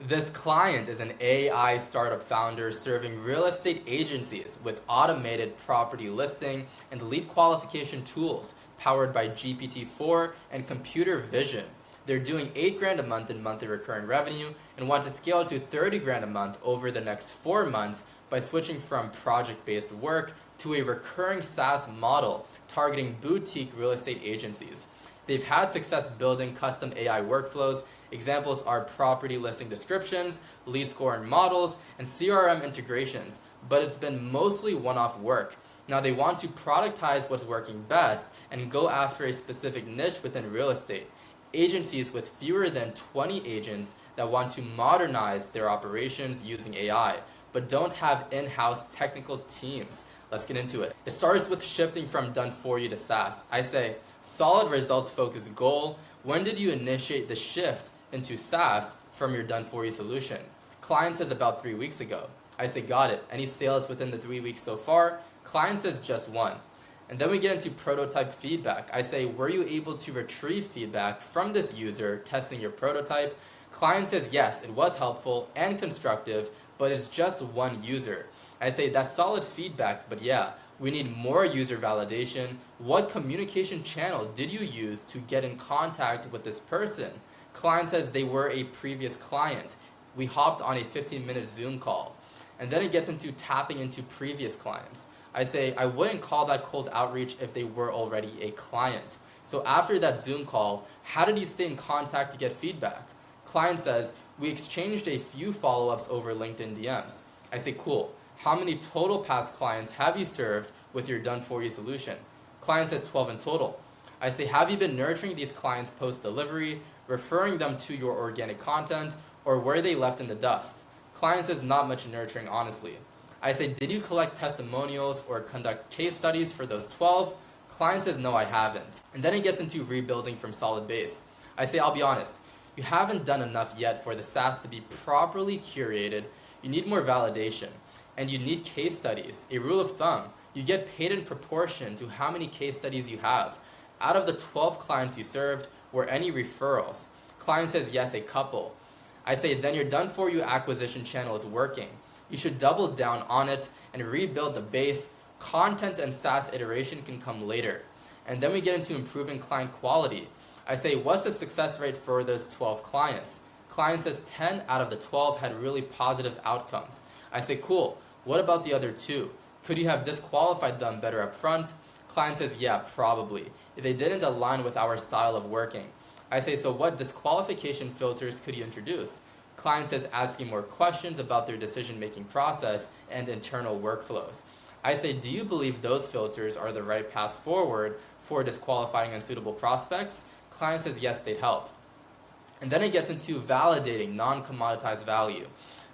This client is an AI startup founder serving real estate agencies with automated property listing and lead qualification tools powered by GPT-4 and computer vision. They're doing 8 grand a month in monthly recurring revenue and want to scale to 30 grand a month over the next 4 months by switching from project-based work to a recurring SaaS model targeting boutique real estate agencies. They've had success building custom AI workflows. Examples are property listing descriptions, lead scoring models, and CRM integrations, but it's been mostly one-off work. Now they want to productize what's working best and go after a specific niche within real estate. Agencies with fewer than 20 agents that want to modernize their operations using AI, but don't have in-house technical teams. Let's get into it. It starts with shifting from done for you to SaaS. I say, solid results focused goal. When did you initiate the shift into SaaS from your done for you solution? Client says about 3 weeks ago. I say, got it. Any sales within the 3 weeks so far? Client says just one. And then we get into prototype feedback. I say, were you able to retrieve feedback from this user testing your prototype? Client says, yes, it was helpful and constructive, but it's just one user. I say, that's solid feedback, but yeah, we need more user validation. What communication channel did you use to get in contact with this person? Client says they were a previous client. We hopped on a 15-minute Zoom call. And then it gets into tapping into previous clients. I say, I wouldn't call that cold outreach if they were already a client. So after that Zoom call, how did you stay in contact to get feedback? Client says, we exchanged a few follow-ups over LinkedIn DMs. I say, cool. How many total past clients have you served with your done-for-you solution? Client says 12 in total. I say, have you been nurturing these clients post-delivery, referring them to your organic content, or were they left in the dust? Client says not much nurturing, honestly. I say, did you collect testimonials or conduct case studies for those 12? Client says, no, I haven't. And then it gets into rebuilding from solid base. I say, I'll be honest, you haven't done enough yet for the SaaS to be properly curated. You need more validation. And you need case studies. A rule of thumb, you get paid in proportion to how many case studies you have. Out of the 12 clients you served, were any referrals? Client says yes, a couple. I say then your done for you acquisition channel is working. You should double down on it and rebuild the base. Content and SaaS iteration can come later. And then we get into improving client quality. I say, what's the success rate for those 12 clients? Client says 10 out of the 12 had really positive outcomes. I say, cool. What about the other 2? Could you have disqualified them better up front? Client says, yeah, probably, if they didn't align with our style of working. I say, so what disqualification filters could you introduce? Client says, asking more questions about their decision-making process and internal workflows. I say, do you believe those filters are the right path forward for disqualifying unsuitable prospects? Client says, yes, they'd help. And then it gets into validating non-commoditized value.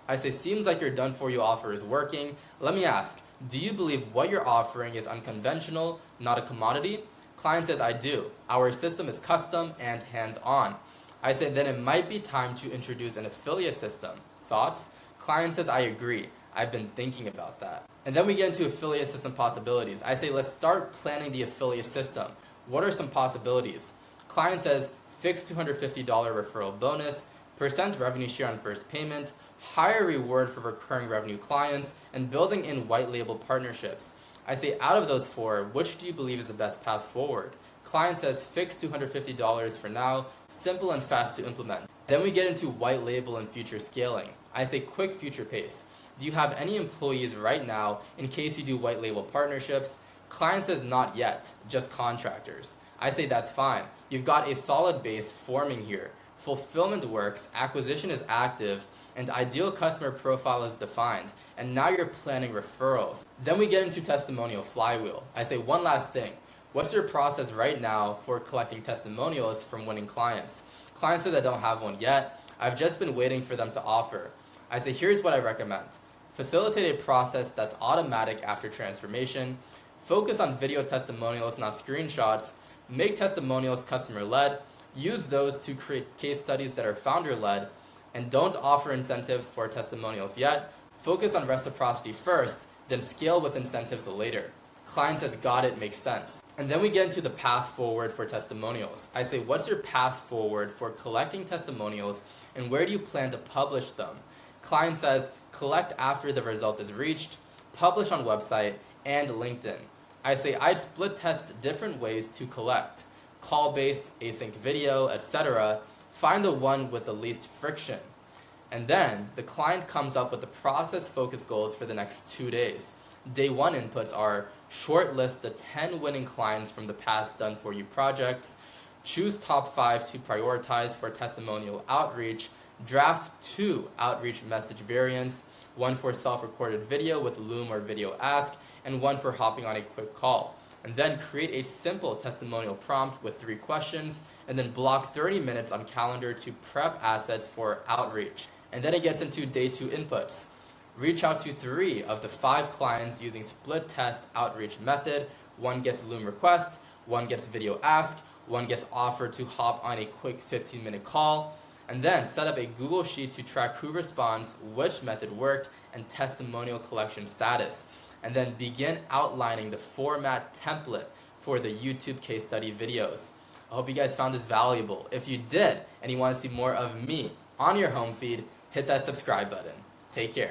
I say, seems like your done-for-you offer is working. Let me ask, do you believe what you're offering is unconventional, not a commodity? Client says, I do. Our system is custom and hands-on. I say, then it might be time to introduce an affiliate system. Thoughts? Client says, I agree. I've been thinking about that. And then we get into affiliate system possibilities. I say, let's start planning the affiliate system. What are some possibilities? Client says, fixed $250 referral bonus, percent revenue share on first payment, higher reward for recurring revenue clients, and building in white label partnerships. I say, out of those 4, which do you believe is the best path forward? Client says, fixed $250 for now, simple and fast to implement. Then we get into white label and future scaling. I say, quick future pace. Do you have any employees right now in case you do white label partnerships? Client says, not yet, just contractors. I say, that's fine. You've got a solid base forming here. Fulfillment works, acquisition is active, and ideal customer profile is defined, and now you're planning referrals. Then we get into testimonial flywheel. I say, one last thing. What's your process right now for collecting testimonials from winning clients? Clients said I don't have one yet. I've just been waiting for them to offer. I say, here's what I recommend. Facilitate a process that's automatic after transformation. Focus on video testimonials, not screenshots. Make testimonials customer-led. Use those to create case studies that are founder-led, and don't offer incentives for testimonials yet. Focus on reciprocity first, then scale with incentives later. Client says, got it, makes sense. And then we get into the path forward for testimonials. I say, what's your path forward for collecting testimonials and where do you plan to publish them? Client says, collect after the result is reached, publish on website, and LinkedIn. I say, I'd split test different ways to collect. Call-based, async video, etc. Find the one with the least friction. And then the client comes up with the process-focused goals for the next 2 days. Day 1 inputs are shortlist the 10 winning clients from the past done-for-you projects, choose top 5 to prioritize for testimonial outreach, draft 2 outreach message variants, 1 for self-recorded video with Loom or Video Ask, and 1 for hopping on a quick call. And then create a simple testimonial prompt with 3 questions, and then block 30 minutes on calendar to prep assets for outreach. And then it gets into day 2 inputs. Reach out to 3 of the 5 clients using split test outreach method. 1 gets Loom request, 1 gets Video Ask, 1 gets offer to hop on a quick 15-minute call. And then set up a Google Sheet to track who responds, which method worked, and testimonial collection status. And then begin outlining the format template for the YouTube case study videos. I hope you guys found this valuable. If you did, and you want to see more of me on your home feed, hit that subscribe button. Take care.